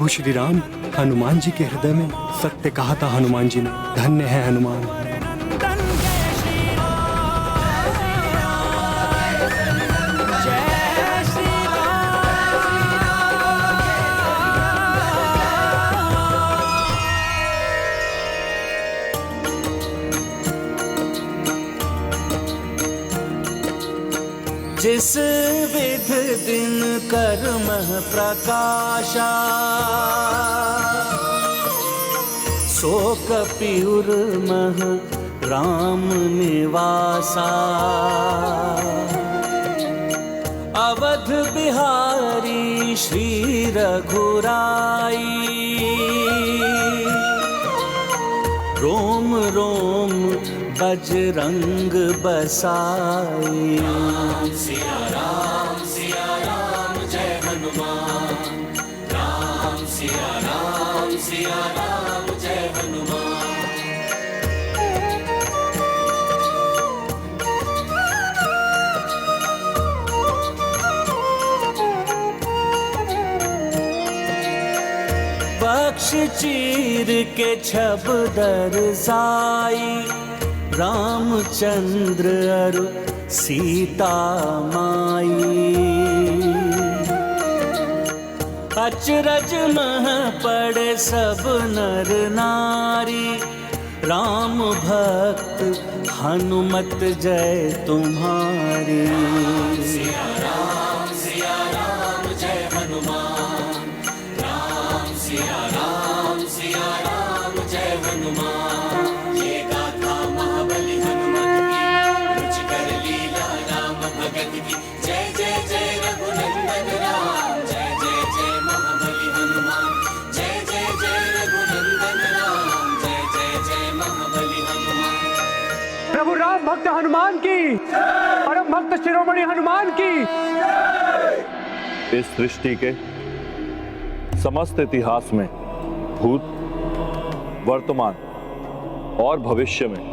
प्रभु श्री राम हनुमान जी के हृदय में सत्य कहा था हनुमान जी ने। धन्य है हनुमान। जिस विध दिन कर्मः प्रकाशा, सो कपिउर्मः राम निवासा। अवध बिहारी श्री रघुराई, रोम रोम बजरंग बसाई। राम सिया राम जय हनुमान। राम सिया राम जय हनुमान। पक्ष चीर के छबदर साई, रामचंद्र अरु सीता माई। अचरज मह पड़े सब नर नारी, राम भक्त हनुमत जय तुम्हारी। सिया राम जय हनुमान। राम सिया राम जय हनुमान। ये गाथा महाबली हनुमत की, रुचि कर लीला राम भगत की। जय जय जय रघुनंदन राम, जय जय जय महाबली हनुमान। जय जय जय रघुनंदन राम, जय जय जय महाबली हनुमान। प्रभु राम भक्त हनुमान की, परम भक्त शिरोमणि हनुमान की। इस सृष्टि के समस्त इतिहास में भूत, वर्तमान और भविष्य में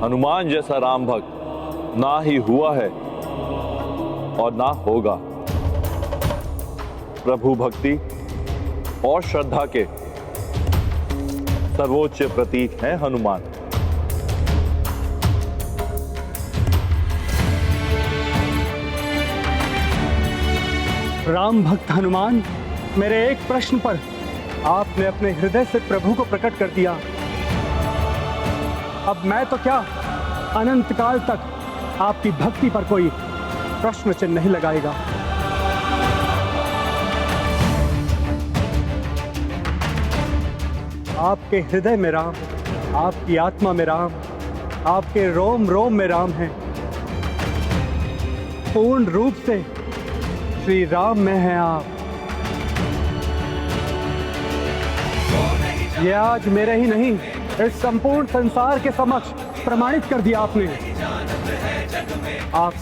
हनुमान जैसा राम भक्त ना ही हुआ है और ना होगा। प्रभु भक्ति और श्रद्धा के सर्वोच्च प्रतीक हैं हनुमान। राम भक्त हनुमान, मेरे एक प्रश्न पर आपने अपने हृदय से प्रभु को प्रकट कर दिया। अब मैं तो क्या, अनंत काल तक आपकी भक्ति पर कोई प्रश्न चिन्ह नहीं लगाएगा। आपके हृदय में राम, आपकी आत्मा में राम, आपके रोम रोम में राम है। पूर्ण रूप से श्री राम में हैं आप। ये आज मेरे ही नहीं, इस संपूर्ण संसार के समक्ष प्रमाणित कर दिया आपने। आप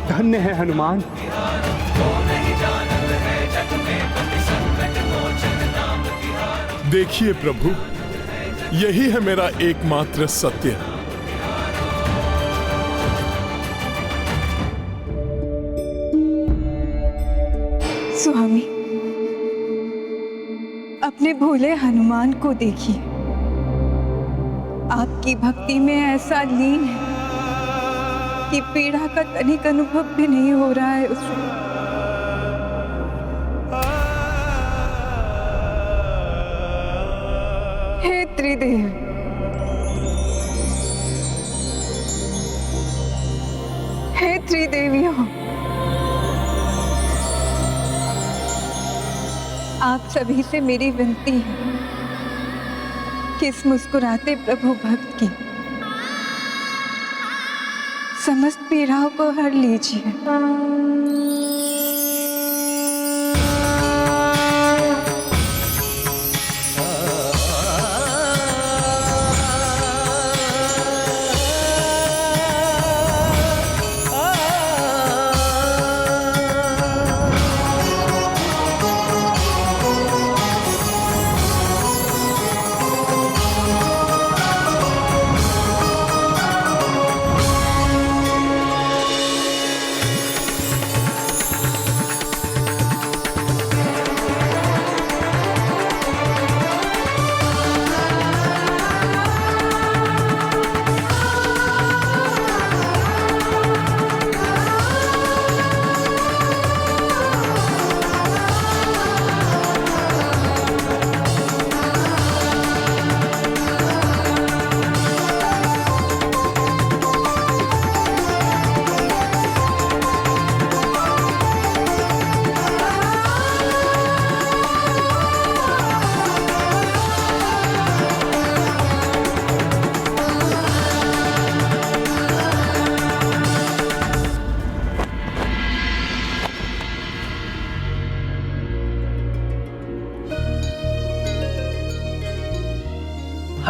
धन्य हैं हनुमान। देखिए प्रभु, यही है मेरा एकमात्र सत्य। स्वामी, अपने भोले हनुमान को देखिए, आपकी भक्ति में ऐसा लीन है कि पीड़ा का तनिक अनुभव भी नहीं हो रहा है उसे। हे त्रिदेव, हे त्रिदेवियों, आप सभी से मेरी विनती है कि इस मुस्कुराते प्रभु भक्त की समस्त पीड़ाओं को हर लीजिए।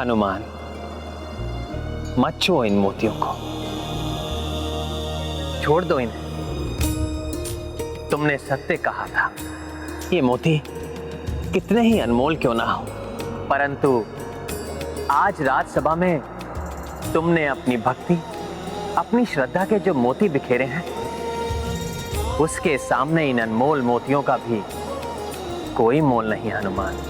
हनुमान, मत छुओ इन मोतियों को, छोड़ दो इन्हें। तुमने सत्य कहा था, ये मोती कितने ही अनमोल क्यों ना हो, परंतु आज राजसभा में तुमने अपनी भक्ति, अपनी श्रद्धा के जो मोती बिखेरे हैं, उसके सामने इन अनमोल मोतियों का भी कोई मोल नहीं हनुमान।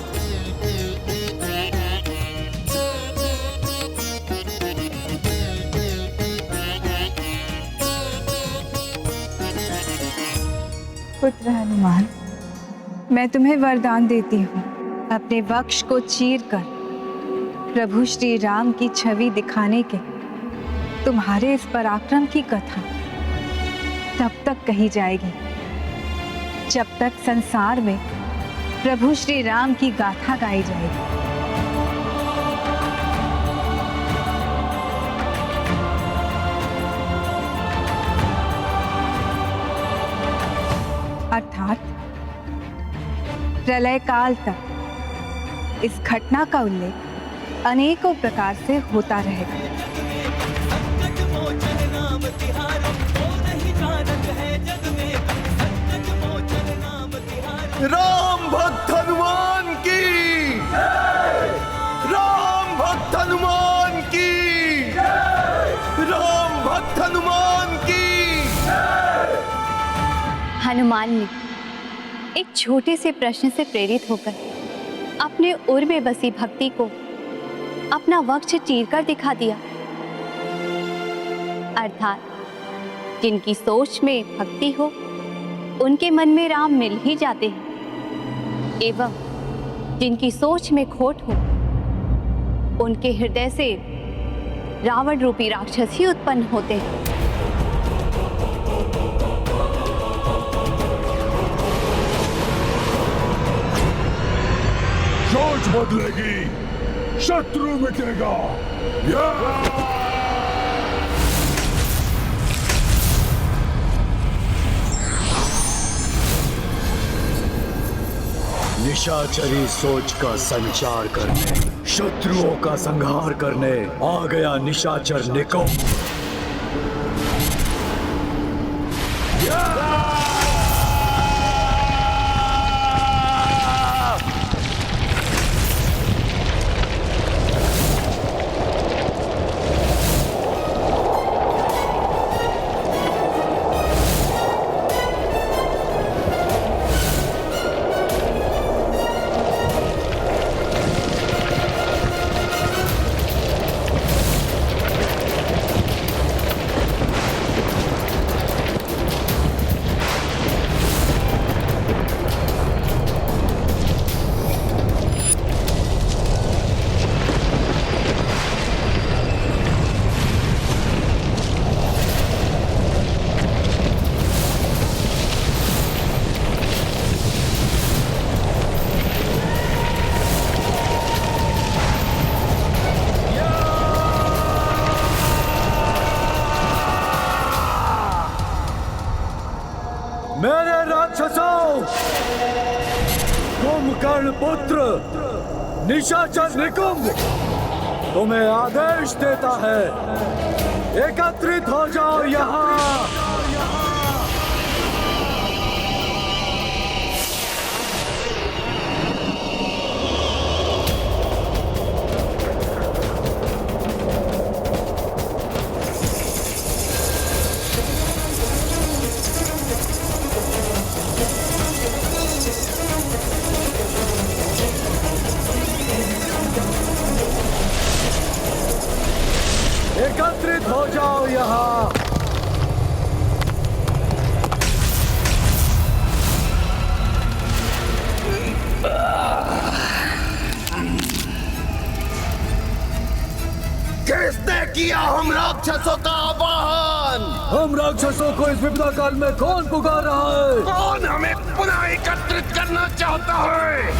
पुत्र हनुमान, मैं तुम्हें वरदान देती हूँ, अपने वक्ष को चीरकर प्रभु श्री राम की छवि दिखाने के तुम्हारे इस पराक्रम की कथा तब तक कही जाएगी जब तक संसार में प्रभु श्री राम की गाथा गाई जाएगी। अर्थात प्रलय काल तक इस घटना का उल्लेख अनेकों प्रकार से होता रहेगा। राम भक्त हनुमान की, राम भक्त हनुमान की, राम भक्त हनुमान की। हनुमान ने एक छोटे से प्रश्न से प्रेरित होकर अपने उर में बसी भक्ति को अपना वक्ष चीरकर दिखा दिया। अर्थात जिनकी सोच में भक्ति हो उनके मन में राम मिल ही जाते हैं, एवं जिनकी सोच में खोट हो उनके हृदय से रावण रूपी राक्षस ही उत्पन्न होते हैं। सोच बदलेगी, शत्रु मिटेगा। निशाचरी सोच का संचार करने, शत्रुओं का संहार करने आ गया निशाचर निकुंभ। मेरे राक्षसों, कुंभकर्ण पुत्र निशाचर निकुंभ तुम्हें आदेश देता है, एकत्रित हो जाओ यहाँ। एकत्रित हो जाओ यहाँ। किसने किया हम राक्षसों का आवाहन? हम राक्षसों को इस विपदा काल में कौन पुकार रहा है? कौन हमें पुनः एकत्रित करना चाहता है?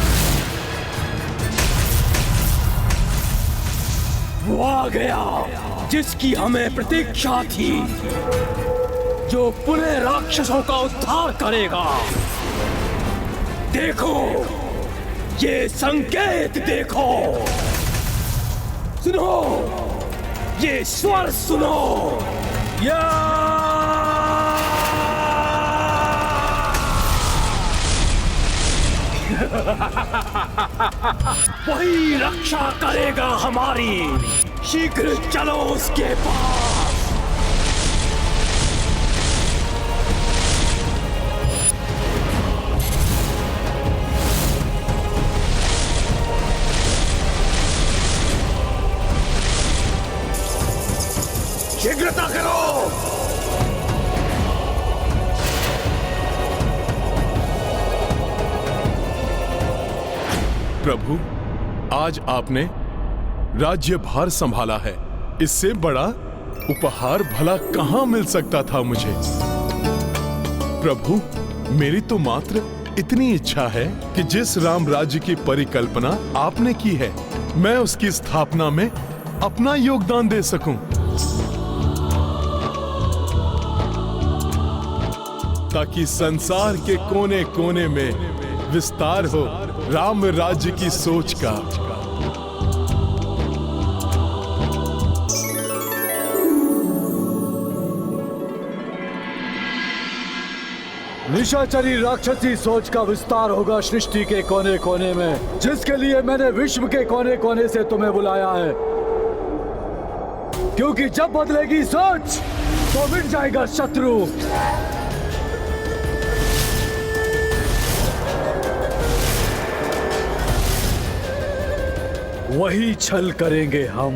वो आ गया जिसकी हमें प्रतीक्षा थी, जो पुनः राक्षसों का उद्धार करेगा। देखो, ये संकेत देखो। सुनो, ये स्वर सुनो। या वही रक्षा करेगा हमारी। शीघ्र चलो उसके पास। शीघ्रता करो। प्रभु, आज आपने राज्यभार संभाला है। इससे बड़ा उपहार भला कहां मिल सकता था मुझे। प्रभु, मेरी तो मात्र इतनी इच्छा है कि जिस राम राज्य की परिकल्पना आपने की है, मैं उसकी स्थापना में अपना योगदान दे सकूं, ताकि संसार के कोने कोने में विस्तार हो राम राज्य की सोच का। निशाचरी राक्षसी सोच का विस्तार होगा सृष्टि के कोने कोने में, जिसके लिए मैंने विश्व के कोने कोने से तुम्हें बुलाया है। क्योंकि जब बदलेगी सोच तो मिट जाएगा शत्रु। वही छल करेंगे हम,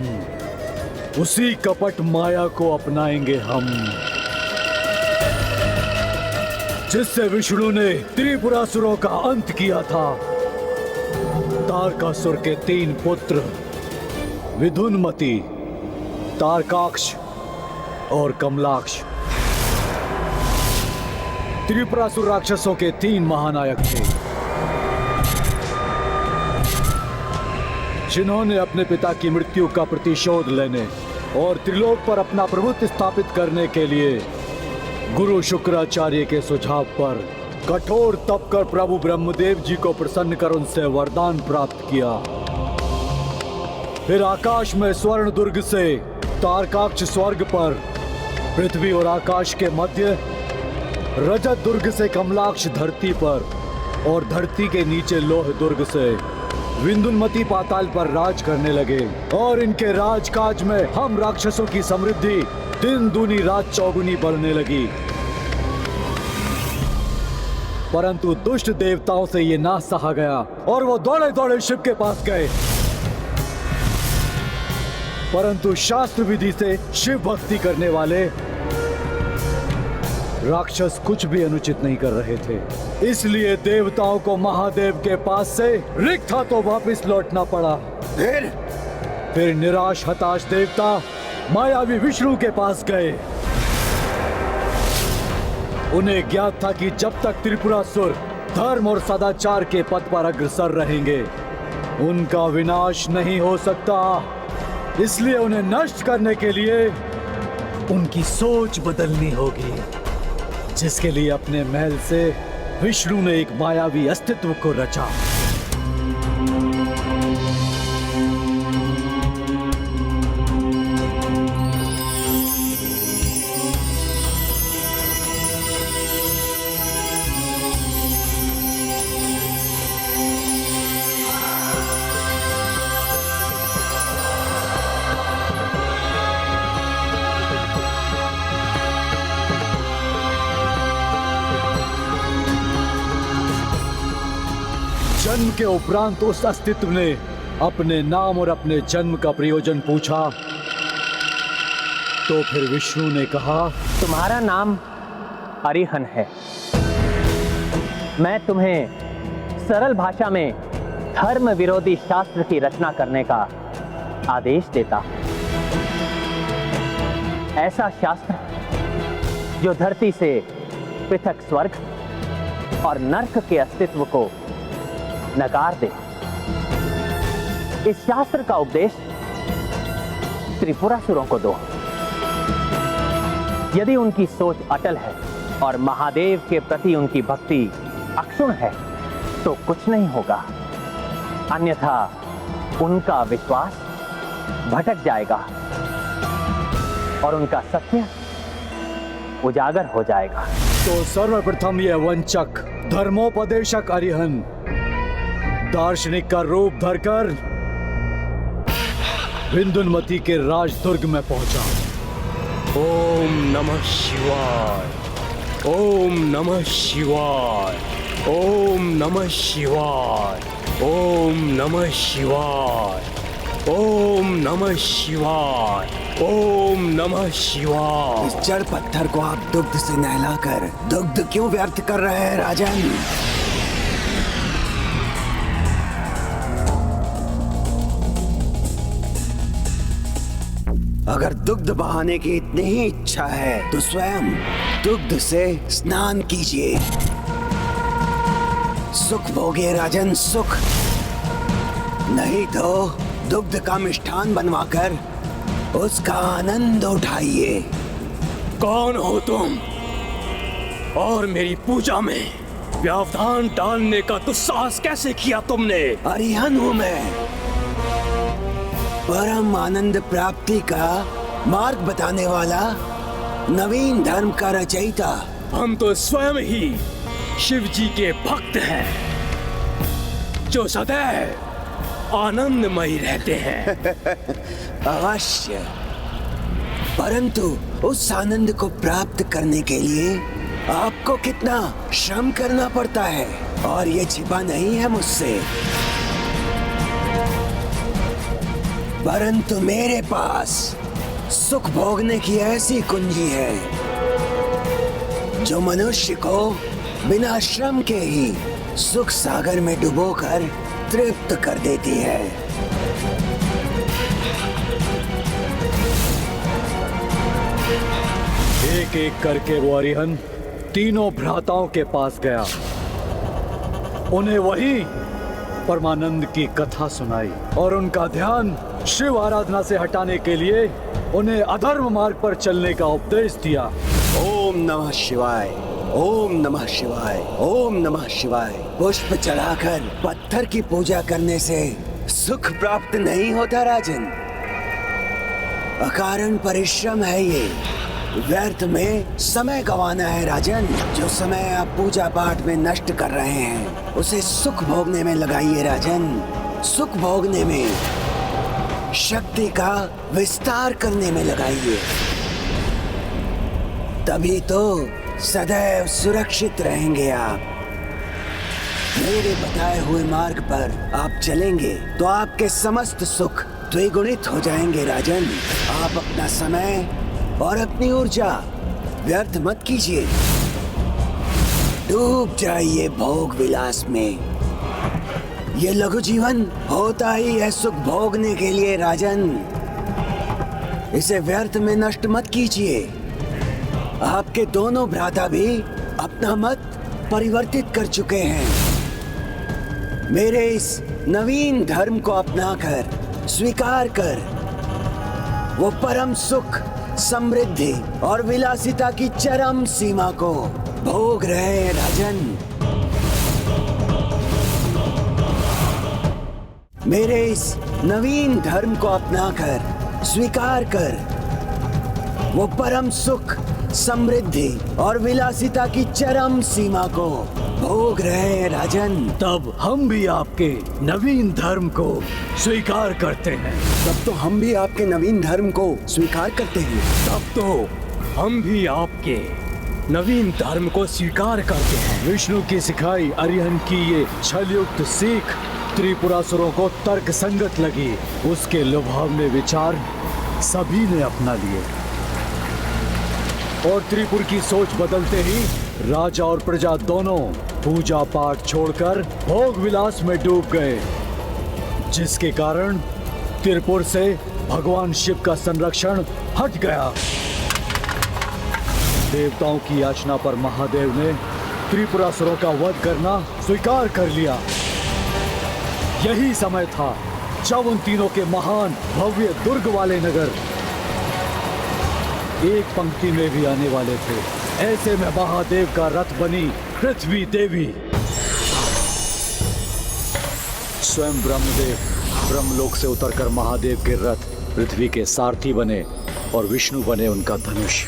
उसी कपट माया को अपनाएंगे हम, जिससे विष्णु ने त्रिपुरासुरों का अंत किया था। तारकासुर के 3 पुत्र विधुनमति, तारकाक्ष और कमलाक्ष त्रिपुरासुर राक्षसों के 3 महानायक थे, जिन्होंने अपने पिता की मृत्यु का प्रतिशोध लेने और त्रिलोक पर अपना प्रभुत्व स्थापित करने के लिए गुरु शुक्राचार्य के सुझाव पर कठोर तप कर प्रभु ब्रह्मदेव जी को प्रसन्न कर उनसे वरदान प्राप्त किया। फिर आकाश में स्वर्ण दुर्ग से तारकाक्ष स्वर्ग पर, पृथ्वी और आकाश के मध्य रजत दुर्ग से कमलाक्ष धरती पर, और धरती के नीचे लोह दुर्ग से विंध्यामती पाताल पर राज करने लगे। और इनके राजकाज में हम राक्षसों की समृद्धि दिन दूनी रात चौगुनी बढ़ने लगी। परंतु दुष्ट देवताओं से ये ना सहा गया और वो दौड़े दौड़े शिव के पास गए। परंतु शास्त्र विधि से शिव भक्ति करने वाले राक्षस कुछ भी अनुचित नहीं कर रहे थे, इसलिए देवताओं को महादेव के पास से रिक्त हाथों वापस लौटना पड़ा। फिर निराश हताश देवता मायावी विष्णु के पास गए। उन्हें ज्ञात था कि जब तक त्रिपुरासुर धर्म और सदाचार के पथ पर अग्रसर रहेंगे, उनका विनाश नहीं हो सकता। इसलिए उन्हें नष्ट करने के लिए उनकी सोच बदलनी होगी, जिसके लिए अपने महल से विष्णु ने एक मायावी अस्तित्व को रचा। जन्म के उपरांत उस अस्तित्व ने अपने नाम और अपने जन्म का प्रयोजन पूछा। तो फिर विष्णु ने कहा, तुम्हारा नाम अरिहन है। मैं तुम्हें सरल भाषा में धर्म विरोधी शास्त्र की रचना करने का आदेश देता। ऐसा शास्त्र जो धरती से पृथक स्वर्ग और नर्क के अस्तित्व को नकार दे। इस शास्त्र का उपदेश त्रिपुरासुरों को दो। यदि उनकी सोच अटल है और महादेव के प्रति उनकी भक्ति अक्षुण्ण है तो कुछ नहीं होगा, अन्यथा उनका विश्वास भटक जाएगा और उनका सत्य उजागर हो जाएगा। तो सर्वप्रथम यह वंचक धर्मोपदेशक अरिहन दार्शनिक का रूप धरकर विंध्यामती के राजदुर्ग में पहुंचा। ओम नमः शिवाय, ओम नमः शिवाय, ओम नमः शिवाय, ओम नमः शिवाय, ओम नमः शिवाय, ओम नमः शिवाय। इस जड़ पत्थर को आप दुग्ध से नहलाकर दुग्ध क्यों व्यर्थ कर रहे हैं राजन? अगर दुग्ध बहाने की इतनी ही इच्छा है तो स्वयं दुग्ध से स्नान कीजिए। सुख भोगिए राजन, सुख। नहीं तो दुग्ध का मिष्ठान बनवाकर उसका आनंद उठाइए। कौन हो तुम और मेरी पूजा में व्यवधान डालने का दुस्साहस कैसे किया तुमने? अरिहन हूं मैं, परम आनंद प्राप्ति का मार्ग बताने वाला, नवीन धर्म का रचयिता। हम तो स्वयं ही शिव जी के भक्त हैं जो सदैव आनंदमयी रहते हैं। अवश्य, परंतु उस आनंद को प्राप्त करने के लिए आपको कितना श्रम करना पड़ता है और ये छिपा नहीं है मुझसे। परंतु मेरे पास सुख भोगने की ऐसी कुंजी है जो मनुष्य को बिना श्रम के ही सुख सागर में डुबोकर तृप्त कर देती है। एक एक करके वो अरिहन तीनों भ्राताओं के पास गया, उन्हें वही परमानंद की कथा सुनाई और उनका ध्यान शिव आराधना से हटाने के लिए उन्हें अधर्म मार्ग पर चलने का उपदेश दिया। ओम नमः शिवाय, ओम नमः शिवाय, ओम नमः शिवाय। पुष्प चढ़ाकर पत्थर की पूजा करने से सुख प्राप्त नहीं होता राजन। अकारण परिश्रम है ये, व्यर्थ में समय गंवाना है राजन। जो समय आप पूजा पाठ में नष्ट कर रहे हैं उसे सुख भोगने में लगाइए राजन। सुख भोगने में, शक्ति का विस्तार करने में लगाइए, तभी तो सदैव सुरक्षित रहेंगे आप। मेरे बताए हुए मार्ग पर आप चलेंगे तो आपके समस्त सुख द्विगुणित हो जाएंगे राजन। आप अपना समय और अपनी ऊर्जा व्यर्थ मत कीजिए। डूब जाइए भोग विलास में। ये लघु जीवन होता ही है सुख भोगने के लिए राजन। इसे व्यर्थ में नष्ट मत कीजिए। आपके दोनों भ्राता भी अपना मत परिवर्तित कर चुके हैं। मेरे इस नवीन धर्म को अपनाकर, स्वीकार कर, वो परम सुख, समृद्धि और विलासिता की चरम सीमा को भोग रहे हैं राजन। मेरे इस नवीन धर्म को अपनाकर, स्वीकार कर, वो परम सुख, समृद्धि और विलासिता की चरम सीमा को भोग रहे हैं राजन। तब हम भी आपके नवीन धर्म को स्वीकार करते हैं। तब तो हम भी आपके नवीन धर्म को स्वीकार करते हैं। तब तो हम भी आपके नवीन धर्म को स्वीकार करते हैं। विष्णु की सिखाई अरिहन की ये छलयुक्त सीख त्रिपुरासुरों को तर्क संगत लगी। उसके लुभावने विचार सभी ने अपना लिए और त्रिपुर की सोच बदलते ही राजा और प्रजा दोनों पूजा पाठ छोड़कर भोग विलास में डूब गए, जिसके कारण त्रिपुर से भगवान शिव का संरक्षण हट गया। देवताओं की याचना पर महादेव ने त्रिपुरासुरों का वध करना स्वीकार कर लिया। यही समय था जब उन तीनों के महान भव्य दुर्ग वाले नगर एक पंक्ति में भी आने वाले थे। ऐसे में महादेव का रथ बनी पृथ्वी देवी। स्वयं ब्रह्मदेव ब्रह्मलोक से उतरकर महादेव के रथ पृथ्वी के सारथी बने और विष्णु बने उनका धनुष।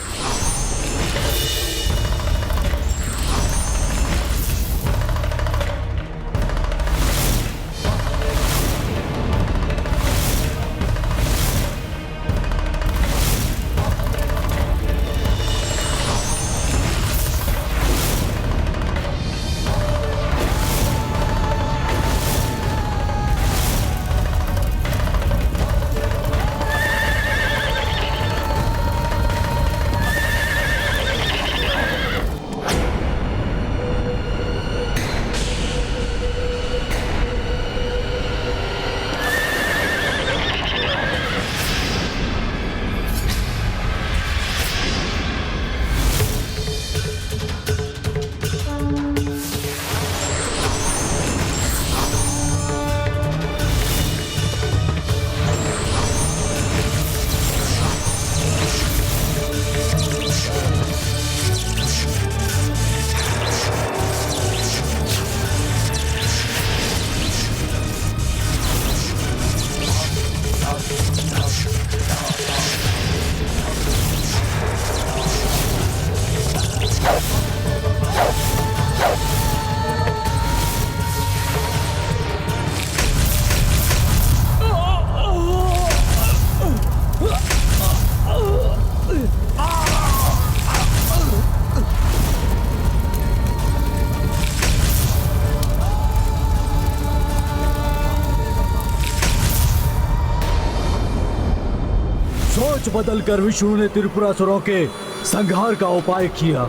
सोच बदलकर विष्णु ने त्रिपुरासुरों के संहार का उपाय किया।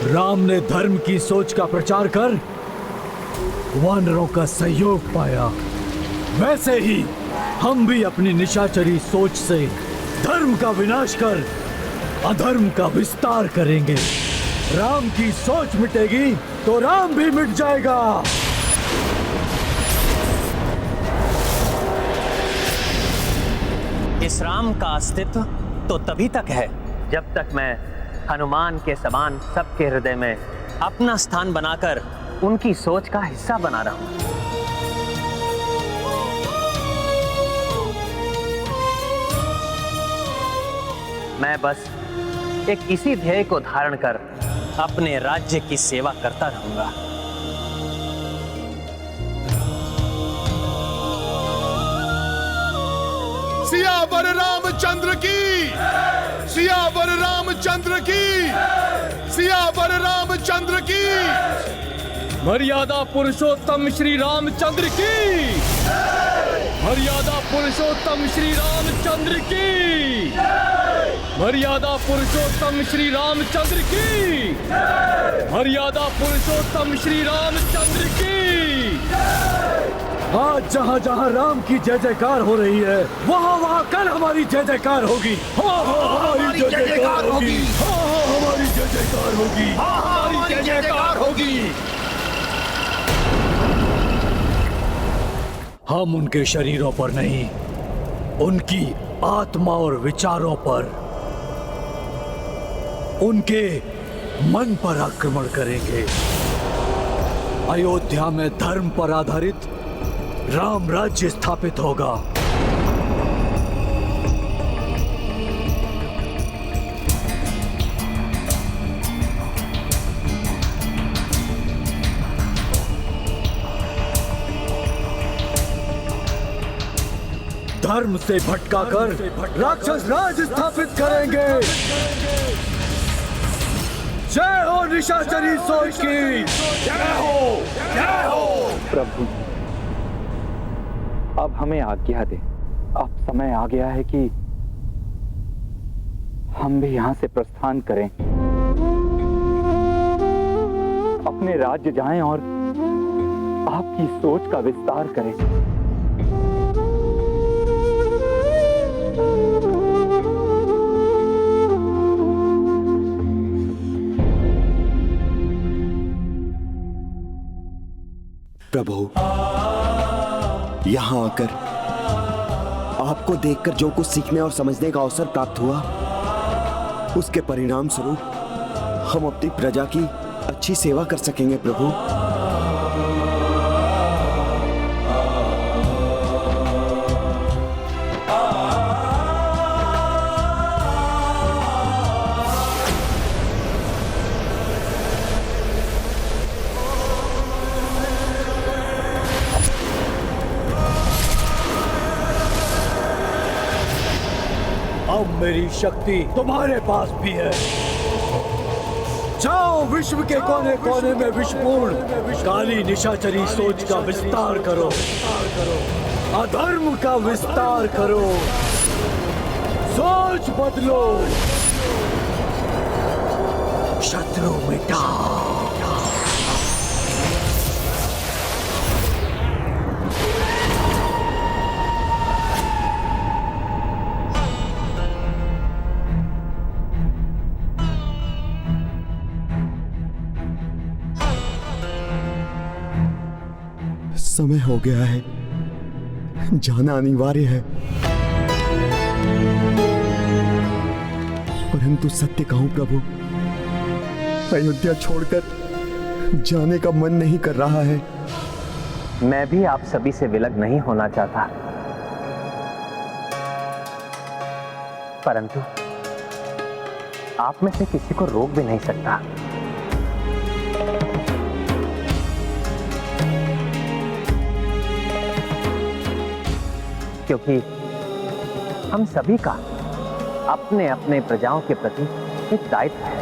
राम ने धर्म की सोच का प्रचार कर वानरों का सहयोग पाया। वैसे ही हम भी अपनी निशाचरी सोच से धर्म का विनाश कर अधर्म का विस्तार करेंगे। राम की सोच मिटेगी तो राम भी मिट जाएगा। इस राम का अस्तित्व तो तभी तक है जब तक मैं हनुमान के समान सबके हृदय में अपना स्थान बनाकर उनकी सोच का हिस्सा बना रहा हूं। मैं बस एक इसी ध्येय को धारण कर अपने राज्य की सेवा करता रहूंगा। सियावर रामचंद्र की, सियावर रामचंद्र की, सियावर रामचंद्र की। मर्यादा पुरुषोत्तम श्री रामचंद्र की, मर्यादा पुरुषोत्तम श्री रामचंद्र की, मर्यादा पुरुषोत्तम श्री रामचंद्र की, मर्यादा पुरुषोत्तम श्री रामचंद्र की। आज जहाँ जहाँ राम की जय जयकार हो रही है वहाँ वहाँ कल हमारी जय जयकार होगी। हमारी जय जयकार होगी। हमारी जय जयकार होगी। हमारी जय जयकार होगी। हम उनके शरीरों पर नहीं, उनकी आत्मा और विचारों पर, उनके मन पर आक्रमण करेंगे। अयोध्या में धर्म पर आधारित राम राज्य स्थापित होगा। धर्म से भटकाकर राक्षस राज स्थापित करेंगे। जय हो निशाचरी सोच की, जय हो, जय हो। प्रभु अब हमें आज्ञा दे। अब समय आ गया है कि हम भी यहां से प्रस्थान करें, अपने राज्य जाएं और आपकी सोच का विस्तार करें। प्रभु, यहाँ आकर आपको देखकर जो कुछ सीखने और समझने का अवसर प्राप्त हुआ, उसके परिणाम स्वरूप हम अपनी प्रजा की अच्छी सेवा कर सकेंगे। प्रभु, मेरी शक्ति तुम्हारे पास भी है। जाओ विश्व के कोने कोने में विषपूर्ण काली निशाचरी सोच का विस्तार करो, अधर्म का विस्तार करो, सोच बदलो, शत्रु मिटाओ। समय हो गया है, जाना अनिवार्य है। परंतु सत्य कहूं प्रभु, अयोध्या छोड़कर जाने का मन नहीं कर रहा है। मैं भी आप सभी से विलग नहीं होना चाहता, परंतु आप में से किसी को रोक भी नहीं सकता। क्योंकि हम सभी का अपने अपने प्रजाओं के प्रति एक दायित्व है,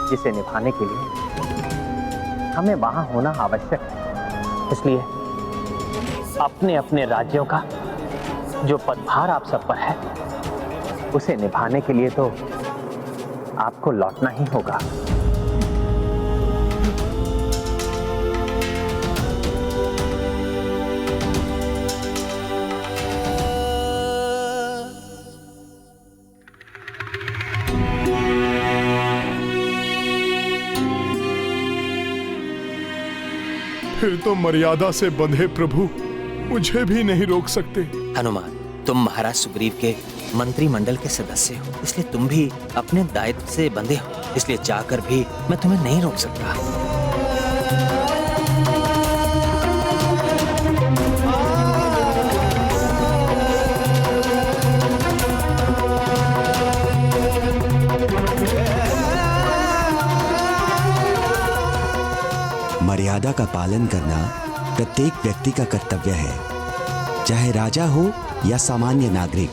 जिसे निभाने के लिए हमें वहां होना आवश्यक है। इसलिए अपने अपने राज्यों का जो पदभार आप सब पर है, उसे निभाने के लिए तो आपको लौटना ही होगा। फिर तो मर्यादा से बंधे प्रभु मुझे भी नहीं रोक सकते। हनुमान, तुम महाराज सुग्रीव के मंत्रिमंडल के सदस्य हो, इसलिए तुम भी अपने दायित्व से बंधे हो, इसलिए चाहकर भी मैं तुम्हें नहीं रोक सकता। मर्यादा का पालन करना प्रत्येक व्यक्ति का कर्तव्य है, चाहे राजा हो या सामान्य नागरिक।